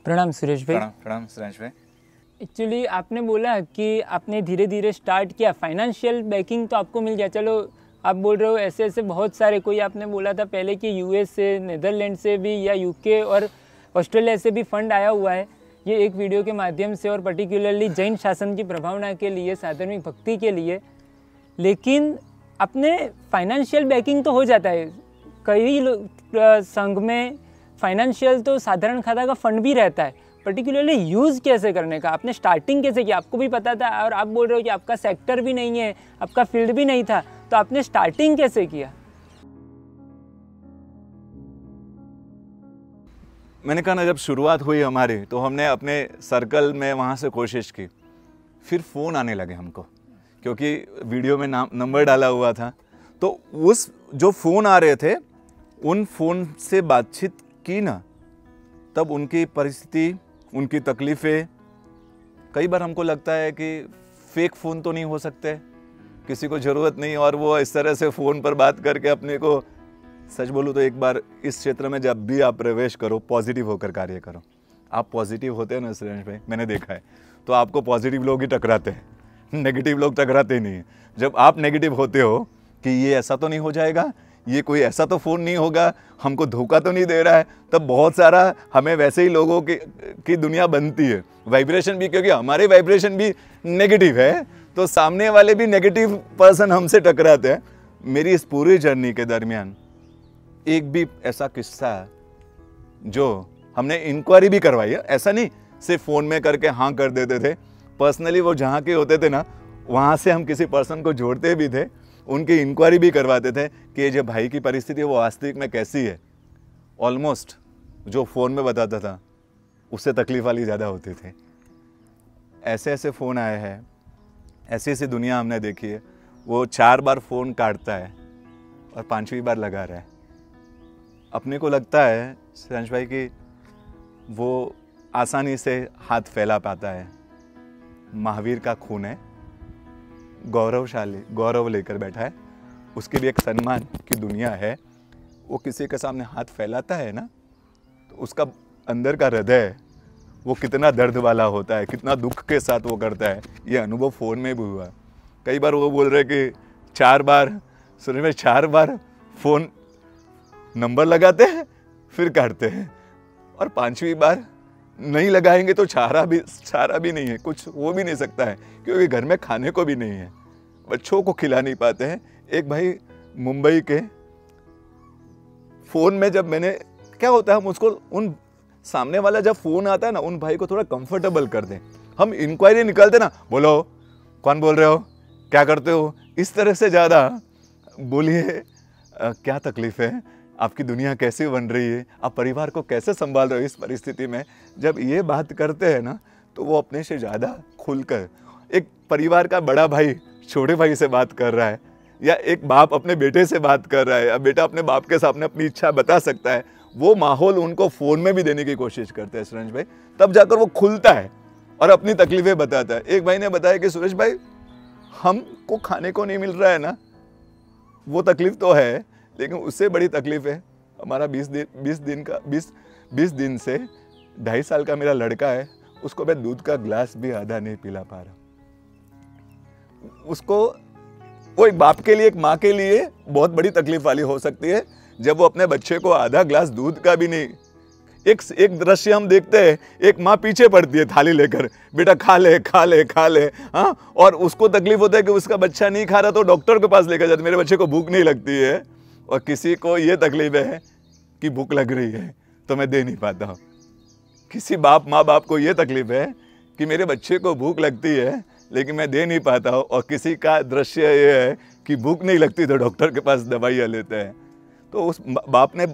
प्रणाम सुरेश भाई। प्रणाम सुरेश भाई। एक्चुअली आपने बोला कि आपने धीरे धीरे स्टार्ट किया, फाइनेंशियल बैकिंग तो आपको मिल गया, चलो आप बोल रहे हो ऐसे ऐसे बहुत सारे, कोई आपने बोला था पहले कि यूएस से, नीदरलैंड से भी या यूके और ऑस्ट्रेलिया से भी फंड आया हुआ है। ये एक वीडियो के माध्यम से और पर्टिकुलरली जैन शासन की प्रभावना के लिए, साधर्मिक भक्ति के लिए। लेकिन अपने फाइनेंशियल बैकिंग तो हो जाता है, कई संघ में फाइनेंशियल तो साधारण खाता का फंड भी रहता है, पर्टिकुलरली यूज़ कैसे करने का, आपने स्टार्टिंग कैसे किया? आपको भी पता था और आप बोल रहे हो कि आपका सेक्टर भी नहीं है, आपका फील्ड भी नहीं था, तो आपने स्टार्टिंग कैसे किया? मैंने कहा ना, जब शुरुआत हुई हमारी तो हमने अपने सर्कल में वहाँ से कोशिश की, फिर फ़ोन आने लगे हमको, क्योंकि वीडियो में नंबर डाला हुआ था। तो उस जो फ़ोन आ रहे थे उन फ़ोन से बातचीत की ना, तब उनकी परिस्थिति, उनकी तकलीफ़ें, कई बार हमको लगता है कि फेक फ़ोन तो नहीं हो सकते, किसी को ज़रूरत नहीं, और वो इस तरह से फ़ोन पर बात करके अपने को, सच बोलूँ तो एक बार इस क्षेत्र में जब भी आप प्रवेश करो, पॉजिटिव होकर कार्य करो। आप पॉजिटिव होते हैं ना सुरेश भाई, मैंने देखा है, तो आपको पॉजिटिव लोग ही टकराते हैं, नेगेटिव लोग टकराते ही नहीं है। जब आप नेगेटिव होते हो कि ये ऐसा तो नहीं हो जाएगा, ये कोई ऐसा तो फ़ोन नहीं होगा, हमको धोखा तो नहीं दे रहा है, तब बहुत सारा हमें वैसे ही लोगों की दुनिया बनती है, वाइब्रेशन भी, क्योंकि हमारे वाइब्रेशन भी नेगेटिव है, तो सामने वाले भी नेगेटिव पर्सन हमसे टकराते हैं। मेरी इस पूरी जर्नी के दरमियान एक भी ऐसा किस्सा जो हमने इंक्वायरी भी करवाई है, ऐसा नहीं सिर्फ फ़ोन में करके हाँ कर देते थे, पर्सनली वो जहाँ के होते थे ना, वहाँ से हम किसी पर्सन को जोड़ते भी थे, उनकी इंक्वायरी भी करवाते थे कि ये जो भाई की परिस्थिति है वो वास्तविक में कैसी है। ऑलमोस्ट जो फ़ोन में बताता था उससे तकलीफ़ वाली ज़्यादा होती थी। ऐसे ऐसे फ़ोन आए हैं, ऐसी ऐसी दुनिया हमने देखी है। वो 4 बार फ़ोन काटता है और 5वीं बार लगा रहा है। अपने को लगता है संजय भाई कि वो आसानी से हाथ फैला पाता है, महावीर का खून है, गौरवशाली, गौरव लेकर बैठा है, उसके भी एक सम्मान की दुनिया है। वो किसी के सामने हाथ फैलाता है ना, तो उसका अंदर का हृदय वो कितना दर्द वाला होता है, कितना दुख के साथ वो करता है, ये अनुभव फ़ोन में भी हुआ। कई बार वो बोल रहे कि 4 बार सुने में 4 बार फ़ोन नंबर लगाते हैं फिर काटते हैं, और 5वीं बार नहीं लगाएंगे तो चारा भी नहीं है, कुछ हो भी नहीं सकता है, क्योंकि घर में खाने को भी नहीं है, बच्चों को खिला नहीं पाते हैं। एक भाई मुंबई के, फ़ोन में जब मैंने, क्या होता है, हम उसको, उन सामने वाला जब फ़ोन आता है ना, उन भाई को थोड़ा कंफर्टेबल कर दें। हम इंक्वायरी निकालते ना, बोलो कौन बोल रहे हो, क्या करते हो, इस तरह से ज़्यादा बोलिए क्या तकलीफ़ है, आपकी दुनिया कैसे बन रही है, आप परिवार को कैसे संभाल रहे हो इस परिस्थिति में। जब ये बात करते हैं ना, तो वो अपने से ज़्यादा खुलकर, एक परिवार का बड़ा भाई छोटे भाई से बात कर रहा है, या एक बाप अपने बेटे से बात कर रहा है, या बेटा अपने बाप के सामने अपनी इच्छा बता सकता है, वो माहौल उनको फ़ोन में भी देने की कोशिश करते हैं सुरेश भाई। तब जाकर वो खुलता है और अपनी तकलीफ़ें बताता है। एक भाई ने बताया कि सुरेश भाई, हमको खाने को नहीं मिल रहा है ना, वो तकलीफ़ तो है, लेकिन उससे बड़ी तकलीफ़ है हमारा 20 दिन से 2.5 साल का मेरा लड़का है, उसको मैं दूध का गिलास भी आधा नहीं पिला पा रहा। उसको, वो एक बाप के लिए, एक माँ के लिए बहुत बड़ी तकलीफ वाली हो सकती है, जब वो अपने बच्चे को आधा गिलास दूध का भी नहीं। एक दृश्य हम देखते हैं, एक माँ पीछे पड़ती है थाली लेकर, बेटा खा ले खा ले खा ले, हाँ, और उसको तकलीफ होता है कि उसका बच्चा नहीं खा रहा, तो डॉक्टर के पास लेकर जाते, मेरे बच्चे को भूख नहीं लगती है। और किसी को ये तकलीफ है कि भूख लग रही है तो मैं दे नहीं पाता हूँ। किसी माँ बाप को ये तकलीफ है कि मेरे बच्चे को भूख लगती है लेकिन मैं दे नहीं पाता हूँ, और किसी का दृश्य ये है कि भूख नहीं लगती तो डॉक्टर के पास दवाइयाँ लेते हैं। तो उस बाप ने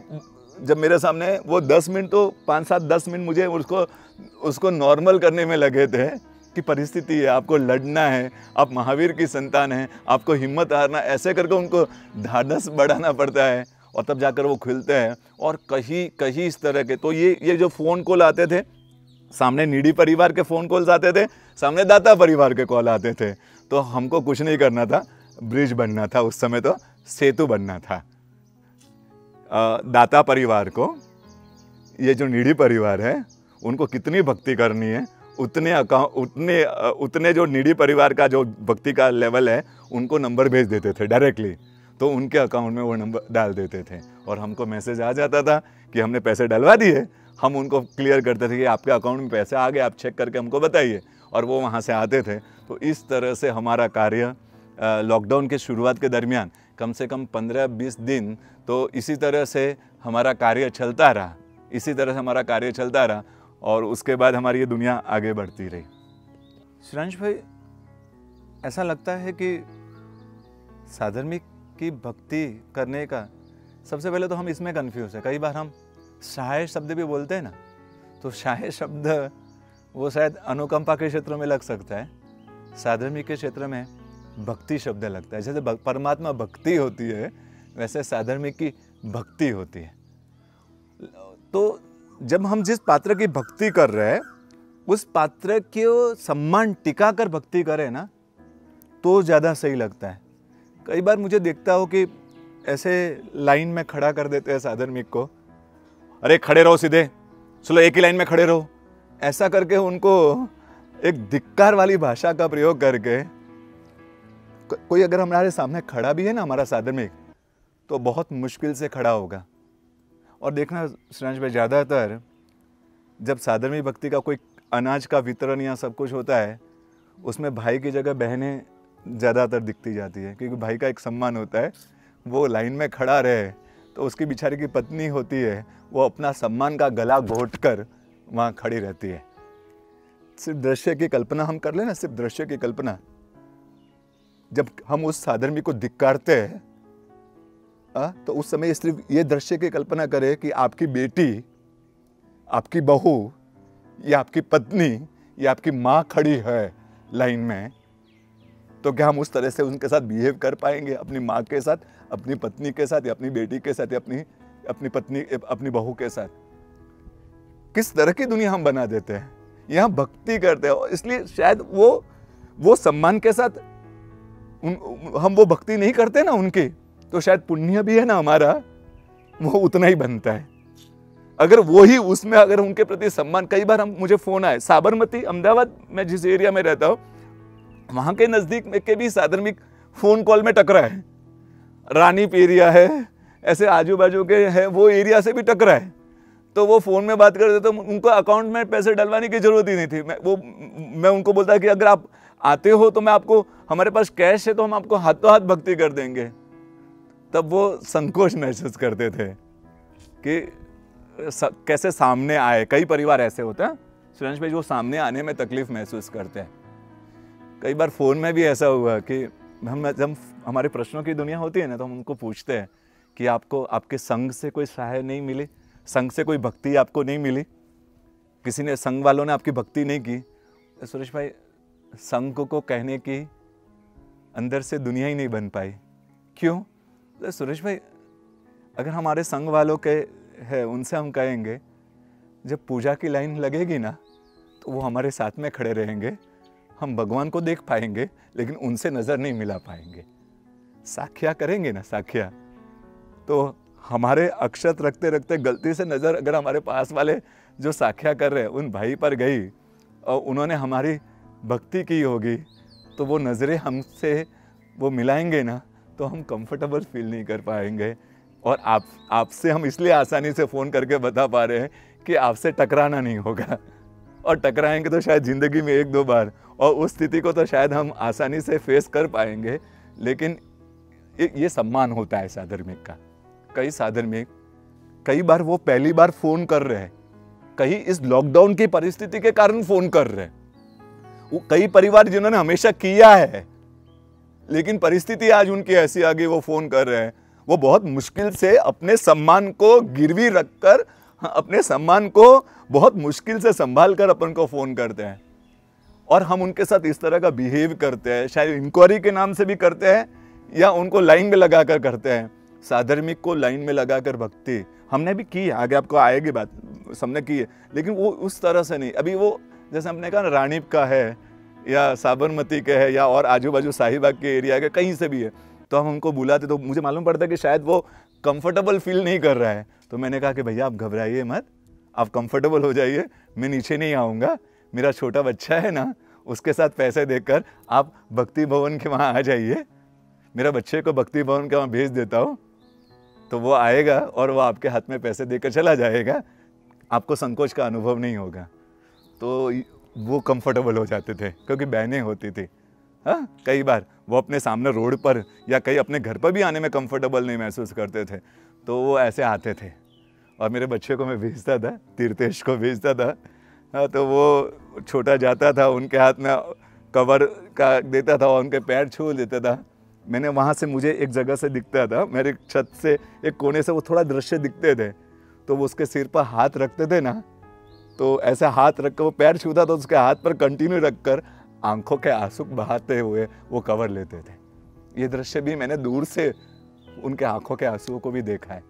जब मेरे सामने वो 10 मिनट, तो 5-7-10 मिनट मुझे उसको नॉर्मल करने में लगे थे कि परिस्थिति है, आपको लड़ना है, आप महावीर की संतान हैं, आपको हिम्मत हारना, ऐसे करके उनको ढाढ़स बढ़ाना पड़ता है, और तब जाकर वो खुलते हैं। और कहीं इस तरह के, तो ये जो फ़ोन कॉल आते थे, सामने नीडी परिवार के फ़ोन कॉल्स आते थे, सामने दाता परिवार के कॉल आते थे, तो हमको कुछ नहीं करना था, ब्रिज बनना था, उस समय तो सेतु बनना था। दाता परिवार को, ये जो नीडी परिवार है, उनको कितनी भक्ति करनी है उतने जो नीडी परिवार का जो भक्ति का लेवल है उनको नंबर भेज देते थे डायरेक्टली, तो उनके अकाउंट में वो नंबर डाल देते थे और हमको मैसेज आ जाता था कि हमने पैसे डलवा दिए। हम उनको क्लियर करते थे कि आपके अकाउंट में पैसे आ गए, आप चेक करके हमको बताइए, और वो वहाँ से आते थे। तो इस तरह से हमारा कार्य लॉकडाउन के शुरुआत के दरमियान कम से कम 15-20 दिन तो इसी तरह से हमारा कार्य चलता रहा, और उसके बाद हमारी ये दुनिया आगे बढ़ती रही। श्रेयांश भाई, ऐसा लगता है कि साधर्मिक की भक्ति करने का सबसे पहले तो हम इसमें कंफ्यूज है। कई बार हम सहाय शब्द भी बोलते हैं ना, तो सहाय शब्द वो शायद अनुकंपा के क्षेत्र में लग सकता है, साधर्मिक के क्षेत्र में भक्ति शब्द लगता है। जैसे परमात्मा भक्ति होती है वैसे साधर्मिक की भक्ति होती है। तो जब हम जिस पात्र की भक्ति कर रहे हैं उस पात्र को सम्मान टिका कर भक्ति करें ना, तो ज़्यादा सही लगता है। कई बार मुझे देखता हो कि ऐसे लाइन में खड़ा कर देते हैं साधर्मिक को, अरे खड़े रहो सीधे, चलो एक ही लाइन में खड़े रहो, ऐसा करके उनको एक धिक्कार वाली भाषा का प्रयोग करके कोई अगर हमारे सामने खड़ा भी है ना हमारा साधर्मिक, तो बहुत मुश्किल से खड़ा होगा। और देखना श्रेयांश भाई, ज़्यादातर जब साधर्मिक भक्ति का कोई अनाज का वितरण या सब कुछ होता है उसमें भाई की जगह बहनें ज़्यादातर दिखती जाती है, क्योंकि भाई का एक सम्मान होता है। वो लाइन में खड़ा रहे तो उसकी बेचारी की पत्नी होती है, वो अपना सम्मान का गला घोट कर वहाँ खड़ी रहती है। सिर्फ दृश्य की कल्पना हम कर लेना, सिर्फ दृश्य की कल्पना, जब हम उस साधर्मिक को धिक्कारते हैं तो उस समय सिर्फ ये दृश्य की कल्पना करें कि आपकी बेटी, आपकी बहू या आपकी पत्नी या आपकी माँ खड़ी है लाइन में, तो क्या हम उस तरह से उनके साथ बिहेव कर पाएंगे? अपनी माँ के साथ, अपनी पत्नी के साथ, या अपनी बेटी के साथ, या अपनी पत्नी, अपनी बहू के साथ? किस तरह की दुनिया हम बना देते हैं। यहाँ भक्ति करते हैं, इसलिए शायद वो सम्मान के साथ हम वो भक्ति नहीं करते ना उनकी, तो शायद पुण्य भी है ना हमारा, वो उतना ही बनता है। अगर वो ही उसमें अगर उनके प्रति सम्मान, कई बार मुझे फोन आए, साबरमती, अहमदाबाद, मैं जिस एरिया में रहता हूँ वहां के नजदीक में के भी साधर्मिक फोन कॉल में टकरा है। रानीप एरिया है, ऐसे आजू बाजू के है, वो एरिया से भी टकरा है। तो वो फोन में बात करते तो उनको अकाउंट में पैसे डलवाने की जरूरत ही नहीं थी। मैं उनको बोलता कि अगर आप आते हो तो मैं आपको, हमारे पास कैश है तो हम आपको हाथों हाथ भक्ति कर देंगे। तब वो संकोच महसूस करते थे कि कैसे सामने आए। कई परिवार ऐसे होते हैं श्रेयांश भाई, जो सामने आने में तकलीफ महसूस करते हैं। कई बार फ़ोन में भी ऐसा हुआ कि जब हमारे प्रश्नों की दुनिया होती है ना, तो हम उनको पूछते हैं कि आपको आपके संघ से कोई सहाय नहीं मिली, संघ से कोई भक्ति आपको नहीं मिली, किसी ने, संघ वालों ने आपकी भक्ति नहीं की? सुरेश भाई, संघ को कहने की अंदर से दुनिया ही नहीं बन पाई। क्यों? तो सुरेश भाई, अगर हमारे संघ वालों के है उनसे हम कहेंगे, जब पूजा की लाइन लगेगी ना तो वो हमारे साथ में खड़े रहेंगे, हम भगवान को देख पाएंगे लेकिन उनसे नज़र नहीं मिला पाएंगे। साख्या करेंगे ना, साख्या, तो हमारे अक्षत रखते रखते गलती से नज़र अगर हमारे पास वाले जो साख्या कर रहे हैं उन भाई पर गई और उन्होंने हमारी भक्ति की होगी, तो वो नज़रें हमसे वो मिलाएंगे ना, तो हम कंफर्टेबल फील नहीं कर पाएंगे। और आपसे हम इसलिए आसानी से फ़ोन करके बता पा रहे हैं कि आपसे टकराना नहीं होगा, और टकराएंगे तो शायद ज़िंदगी में 1-2 बार, और उस स्थिति को तो शायद हम आसानी से फेस कर पाएंगे। लेकिन ये सम्मान होता है साधर्मिक का। कई साधर्मिक, कई बार वो पहली बार फ़ोन कर रहे हैं, कहीं इस लॉकडाउन की परिस्थिति के कारण फ़ोन कर रहे हैं। वो कई परिवार जिन्होंने हमेशा किया है, लेकिन परिस्थिति आज उनकी ऐसी आ गई, वो फ़ोन कर रहे हैं। वो बहुत मुश्किल से अपने सम्मान को गिरवी रखकर, अपने सम्मान को बहुत मुश्किल से संभाल कर अपन को फ़ोन करते हैं, और हम उनके साथ इस तरह का बिहेव करते हैं। शायद इंक्वायरी के नाम से भी करते हैं, या उनको लाइन में लगा कर करते हैं। साधर्मिक को लाइन में लगा कर भक्ति हमने भी की है, आगे आपको आएगी बात, सबने की है, लेकिन वो उस तरह से नहीं। अभी वो जैसे हमने कहा रानीप का है, या साबरमती के है, या और आजू बाजू शाहीबाग के एरिया के कहीं से भी है, तो हम उनको बुलाते तो मुझे मालूम पड़ता है कि शायद वो कंफर्टेबल फील नहीं कर रहा है। तो मैंने कहा कि भैया आप घबराइए मत, आप कंफर्टेबल हो जाइए, मैं नीचे नहीं आऊँगा, मेरा छोटा बच्चा है ना, उसके साथ पैसे देकर आप भक्ति भवन के वहाँ आ जाइए, मेरा बच्चे को भक्ति भवन के वहाँ भेज देता हूँ, तो वो आएगा और वो आपके हाथ में पैसे देकर चला जाएगा, आपको संकोच का अनुभव नहीं होगा। तो वो कंफर्टेबल हो जाते थे, क्योंकि बहनें होती थी। हाँ, कई बार वो अपने सामने रोड पर या कहीं अपने घर पर भी आने में कंफर्टेबल नहीं महसूस करते थे, तो वो ऐसे आते थे और मेरे बच्चे को मैं भेजता था, तीर्थेश को भेजता था। हाँ, तो वो छोटा जाता था, उनके हाथ में कवर का देता था और उनके पैर छू देता था। मैंने वहाँ से, मुझे एक जगह से दिखता था, मेरे छत से एक कोने से वो थोड़ा दृश्य दिखते थे, तो वो उसके सिर पर हाथ रखते थे ना, तो ऐसे हाथ रख कर वो पैर छूता, तो उसके हाथ पर कंटिन्यू रख कर आंखों के आंसू बहाते हुए वो कवर लेते थे। ये दृश्य भी मैंने दूर से उनके आंखों के आंसुओं को भी देखा है।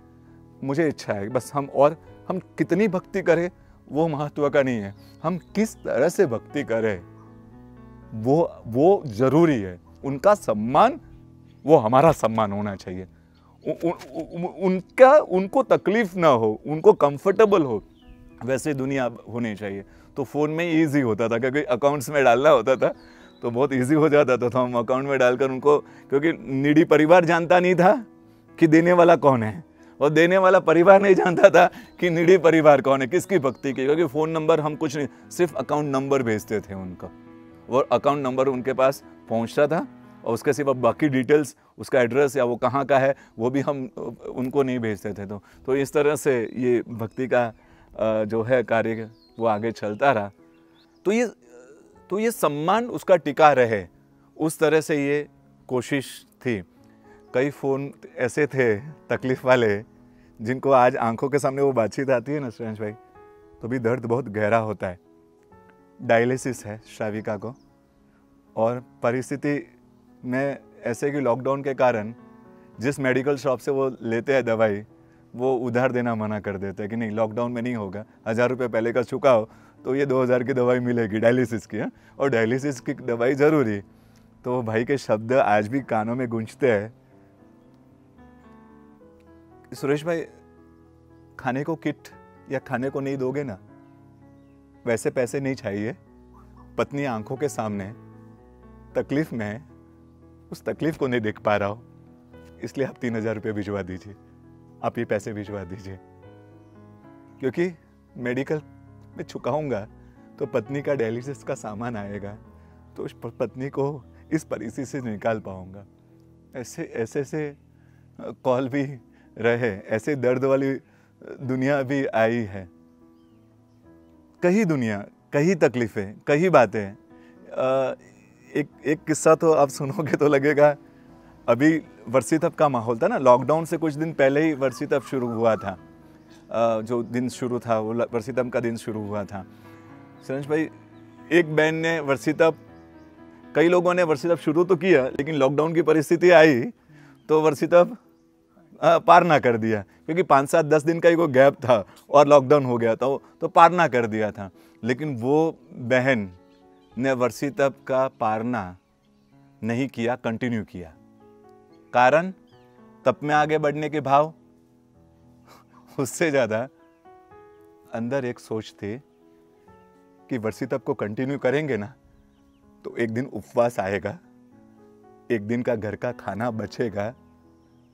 मुझे इच्छा है बस हम कितनी भक्ति करें वो महत्व का नहीं है, हम किस तरह से भक्ति करें वो जरूरी है। उनका सम्मान, वो हमारा सम्मान होना चाहिए। उनको तकलीफ ना हो, उनको कंफर्टेबल हो, वैसे दुनिया होनी चाहिए। तो फ़ोन में ईजी होता था, क्योंकि अकाउंट्स में डालना होता था तो बहुत ईजी हो जाता था। तो हम अकाउंट में डालकर उनको, क्योंकि नीडी परिवार जानता नहीं था कि देने वाला कौन है, और देने वाला परिवार नहीं जानता था कि नीडी परिवार कौन है, किसकी भक्ति की। क्योंकि फ़ोन नंबर हम कुछ नहीं, सिर्फ अकाउंट नंबर भेजते थे उनको, और अकाउंट नंबर उनके पास पहुंचता था, और उसके सिवा बाकी डिटेल्स, उसका एड्रेस या वो कहाँ का है, वो भी हम उनको नहीं भेजते थे। तो इस तरह से ये भक्ति का जो है कार्य वो आगे चलता रहा। तो ये सम्मान उसका टिका रहे, उस तरह से ये कोशिश थी। कई फ़ोन ऐसे थे तकलीफ़ वाले, जिनको आज आंखों के सामने वो बातचीत आती है ना सुरेश भाई, तो भी दर्द बहुत गहरा होता है। डायलिसिस है श्राविका को, और परिस्थिति में ऐसे कि लॉकडाउन के कारण जिस मेडिकल शॉप से वो लेते हैं दवाई, वो उधार देना मना कर देते हैं कि नहीं, लॉकडाउन में नहीं होगा, 1000 रुपये पहले का चुका हो तो ये 2000 की दवाई मिलेगी डायलिसिस की। और डायलिसिस की दवाई ज़रूरी। तो भाई के शब्द आज भी कानों में गूंजते हैं, सुरेश भाई खाने को किट या खाने को नहीं दोगे ना, वैसे पैसे नहीं चाहिए। पत्नी आंखों के सामने तकलीफ में है, उस तकलीफ को नहीं देख पा रहा हो, इसलिए आप 3000 रुपये भिजवा दीजिए, आप ये पैसे भिजवा दीजिए, क्योंकि मेडिकल में चुकाऊंगा तो पत्नी का डायलिसिस का सामान आएगा, तो उस पत्नी को इस परिस्थिति से निकाल पाऊंगा। ऐसे कॉल भी रहे, ऐसे दर्द वाली दुनिया भी आई है। कई तकलीफें, कई बातें। एक किस्सा तो आप सुनोगे तो लगेगा, अभी वर्षी तप का माहौल था ना, लॉकडाउन से कुछ दिन पहले ही वर्षी तप शुरू हुआ था। जो दिन शुरू था वो वर्षी तप का दिन शुरू हुआ था। सुरेश भाई, एक बहन ने वर्षी तप, कई लोगों ने वर्षी तप शुरू तो किया, लेकिन लॉकडाउन की परिस्थिति आई तो वर्षी तप पार ना कर दिया, क्योंकि 5-7-10 दिन का ही कोई गैप था और लॉकडाउन हो गया था, तो पार ना कर दिया था। लेकिन वो बहन ने वर्षी तप का पारना नहीं किया, कंटिन्यू किया। कारण तप में आगे बढ़ने के भाव, उससे ज़्यादा अंदर एक सोच थी कि वर्षी तप को कंटिन्यू करेंगे ना तो एक दिन उपवास आएगा, एक दिन का घर का खाना बचेगा,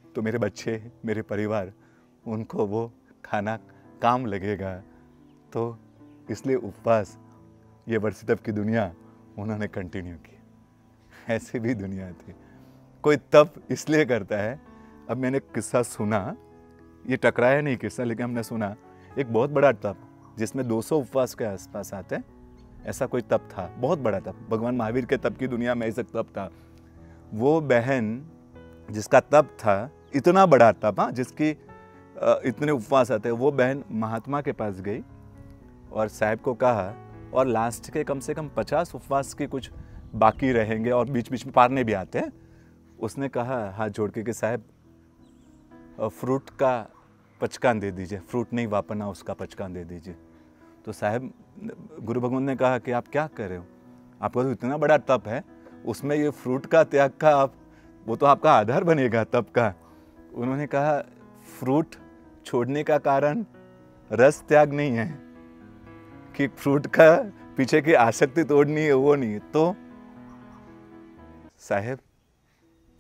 तो मेरे बच्चे, मेरे परिवार, उनको वो खाना काम लगेगा। तो इसलिए उपवास, ये वर्षी तप की दुनिया उन्होंने कंटिन्यू की। ऐसी भी दुनिया थी। कोई तप इसलिए करता है, अब मैंने किस्सा सुना, ये टकराया नहीं किस्सा, लेकिन हमने सुना एक बहुत बड़ा तप जिसमें 200 उपवास के आसपास आते हैं, ऐसा कोई तप था, बहुत बड़ा तप। भगवान महावीर के तप की दुनिया में ऐसा तप था। वो बहन जिसका तप था, इतना बड़ा तप, जिसकी इतने उपवास आते हैं, वो बहन महात्मा के पास गई और साहब को कहा, और लास्ट के कम से कम 50 उपवास के कुछ बाकी रहेंगे और बीच बीच में पारने भी आते हैं। उसने कहा हाथ जोड़ के कि साहब फ्रूट का पचकान दे दीजिए, फ्रूट नहीं वापरना, उसका पचकान दे दीजिए। तो साहब, गुरु भगवान ने कहा कि आप क्या कर रहे हो, आपका तो इतना बड़ा तप है, उसमें ये फ्रूट का त्याग का आप, वो तो आपका आधार बनेगा तप का। उन्होंने कहा फ्रूट छोड़ने का कारण रस त्याग नहीं है, कि फ्रूट का पीछे की आसक्ति तोड़नी है, वो नहीं। तो साहेब,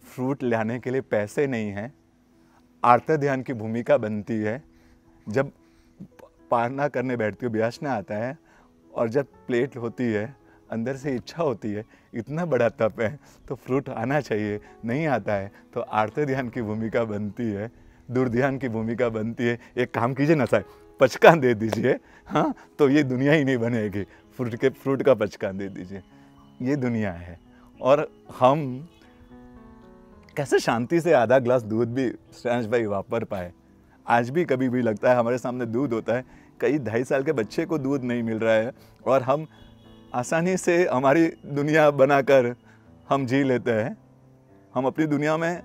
फ्रूट लाने के लिए पैसे नहीं हैं, आरती ध्यान की भूमिका बनती है। जब पारना करने बैठती हो, ब्यासना आता है, और जब प्लेट होती है, अंदर से इच्छा होती है, इतना बड़ा तप है, तो फ्रूट आना चाहिए। नहीं आता है तो आरती ध्यान की भूमिका बनती है, दूर ध्यान की भूमिका बनती है। एक काम कीजिए ना साहब, पचकान दे दीजिए, हाँ, तो ये दुनिया ही नहीं बनेगी। फ्रूट का पचकान दे दीजिए, ये दुनिया है। और हम कैसे शांति से आधा ग्लास दूध भी श्रेयांश भाई वापर पाए। आज भी कभी भी लगता है हमारे सामने दूध होता है, कई 2.5 साल के बच्चे को दूध नहीं मिल रहा है, और हम आसानी से हमारी दुनिया बनाकर हम जी लेते हैं। हम अपनी दुनिया में,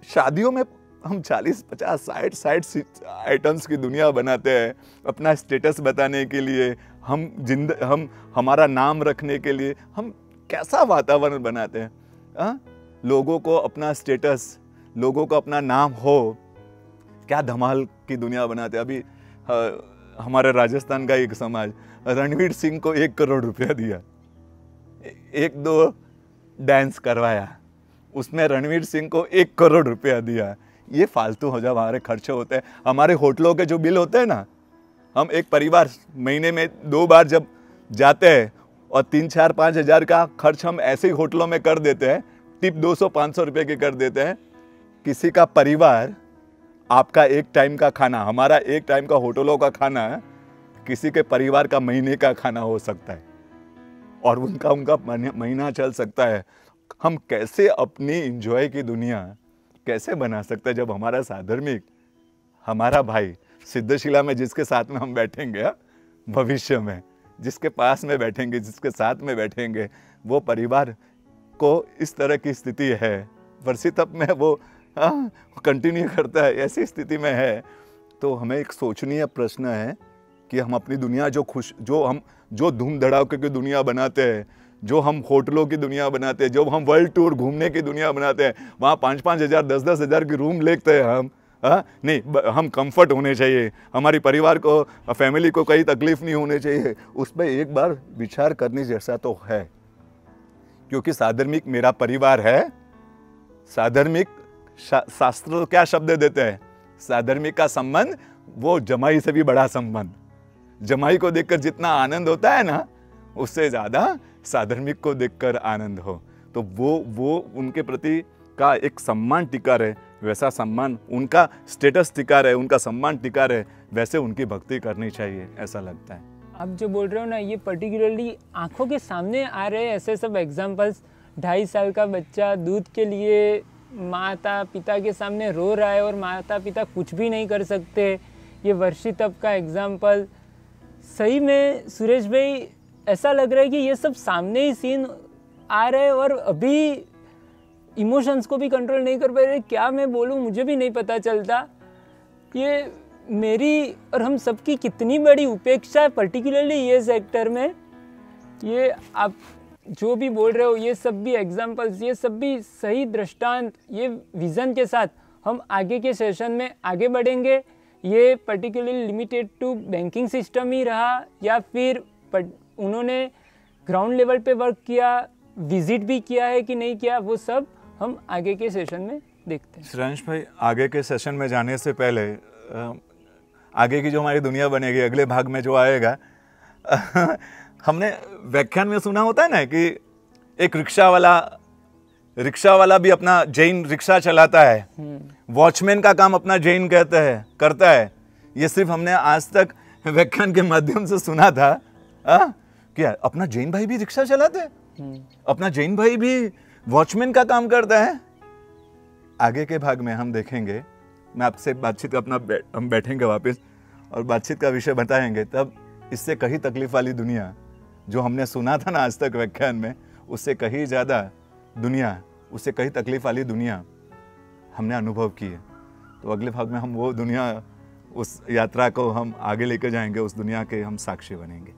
शादियों में हम 40, 50, 60 आइटम्स की दुनिया बनाते हैं अपना स्टेटस बताने के लिए। हम हमारा नाम रखने के लिए हम कैसा वातावरण बनाते हैं, हाँ? लोगों को अपना स्टेटस, लोगों को अपना नाम हो, क्या धमाल की दुनिया बनाते हैं। अभी हमारे राजस्थान का एक समाज रणवीर सिंह को 1 करोड़ रुपया दिया, 1-2 डांस करवाया, उसमें रणवीर सिंह को 1 करोड़ रुपया दिया। ये फालतू हो, जब हमारे खर्चे होते हैं, हमारे होटलों के जो बिल होते हैं ना, हम एक परिवार महीने में 2 बार जब जाते हैं और 3-4-5 हज़ार का खर्च हम ऐसे ही होटलों में कर देते हैं, टिप 200-500 रुपये की कर देते हैं। किसी का परिवार, आपका एक टाइम का खाना, हमारा एक टाइम का होटलों का खाना, किसी के परिवार का महीने का खाना हो सकता है, और उनका महीना चल सकता है। हम कैसे अपनी एंजॉय की दुनिया कैसे बना सकते हैं, जब हमारा साधर्मिक, हमारा भाई सिद्धशिला में जिसके साथ में हम बैठेंगे, भविष्य में जिसके पास में बैठेंगे, जिसके साथ में बैठेंगे, वो परिवार को इस तरह की स्थिति है, वर्षितप में वो कंटिन्यू करता है, ऐसी स्थिति में है, तो हमें एक सोचनीय प्रश्न है कि हम अपनी दुनिया जो धूम धड़ाके की दुनिया बनाते हैं, जो हम होटलों की दुनिया बनाते हैं, जो हम वर्ल्ड टूर घूमने की दुनिया बनाते हैं, वहाँ 5-5 हज़ार 10-10 हज़ार की रूम लेते हैं हम, नहीं, हम कंफर्ट होने चाहिए, हमारी परिवार को, फैमिली को कोई तकलीफ नहीं होने चाहिए। उस पर एक बार विचार करने जैसा तो है, क्योंकि साधर्मिक मेरा परिवार है। साधर्मिक शास्त्र क्या शब्द देते हैं, साधर्मिक का संबंध वो जमाई से भी बड़ा संबंध। जमाई को देखकर जितना आनंद होता है ना, उससे ज़्यादा साधर्मिक को देखकर आनंद हो। तो वो उनके प्रति का एक सम्मान टिका रहे, वैसा सम्मान, उनका स्टेटस टिका रहे, उनका सम्मान टिका रहे, वैसे उनकी भक्ति करनी चाहिए, ऐसा लगता है। आप जो बोल रहे हो ना, ये पर्टिकुलरली आंखों के सामने आ रहे हैं ऐसे सब एग्जांपल्स। 2.5 साल का बच्चा दूध के लिए माता पिता के सामने रो रहा है और माता पिता कुछ भी नहीं कर सकते। ये वर्षितप का एग्जाम्पल, सही में सुरेश भाई ऐसा लग रहा है कि ये सब सामने ही सीन आ रहे हैं और अभी इमोशंस को भी कंट्रोल नहीं कर पा रहे। क्या मैं बोलूँ, मुझे भी नहीं पता चलता। ये मेरी और हम सबकी कितनी बड़ी उपेक्षा है, पर्टिकुलरली ये सेक्टर में। ये आप जो भी बोल रहे हो, ये सब भी एग्जाम्पल्स, ये सब भी सही दृष्टांत, ये विज़न के साथ हम आगे के सेशन में आगे बढ़ेंगे। ये particularly limited to banking system ही रहा या फिर उन्होंने ग्राउंड लेवल पे वर्क किया, विजिट भी किया है कि नहीं किया, वो सब हम आगे के सेशन में देखते हैं। श्रेयांश भाई, आगे के सेशन में जाने से पहले आगे की जो हमारी दुनिया बनेगी, अगले भाग में जो आएगा, हमने व्याख्यान में सुना होता है ना कि एक रिक्शा वाला भी अपना जैन रिक्शा चलाता है, वॉचमैन का काम अपना जैन करता है। ये सिर्फ हमने आज तक व्याख्यान के माध्यम से सुना था। क्या अपना जैन भाई भी रिक्शा चलाते हैं, अपना जैन भाई भी वॉचमैन का काम करता है। आगे के भाग में हम देखेंगे, मैं आपसे बातचीत हम बैठेंगे वापस और बातचीत का विषय बताएंगे, तब इससे कहीं तकलीफ वाली दुनिया जो हमने सुना था ना आज तक व्याख्यान में, उससे कहीं ज़्यादा दुनिया, उससे कहीं तकलीफ वाली दुनिया हमने अनुभव की है। तो अगले भाग में हम वो दुनिया, उस यात्रा को हम आगे लेकर जाएंगे, उस दुनिया के हम साक्षी बनेंगे।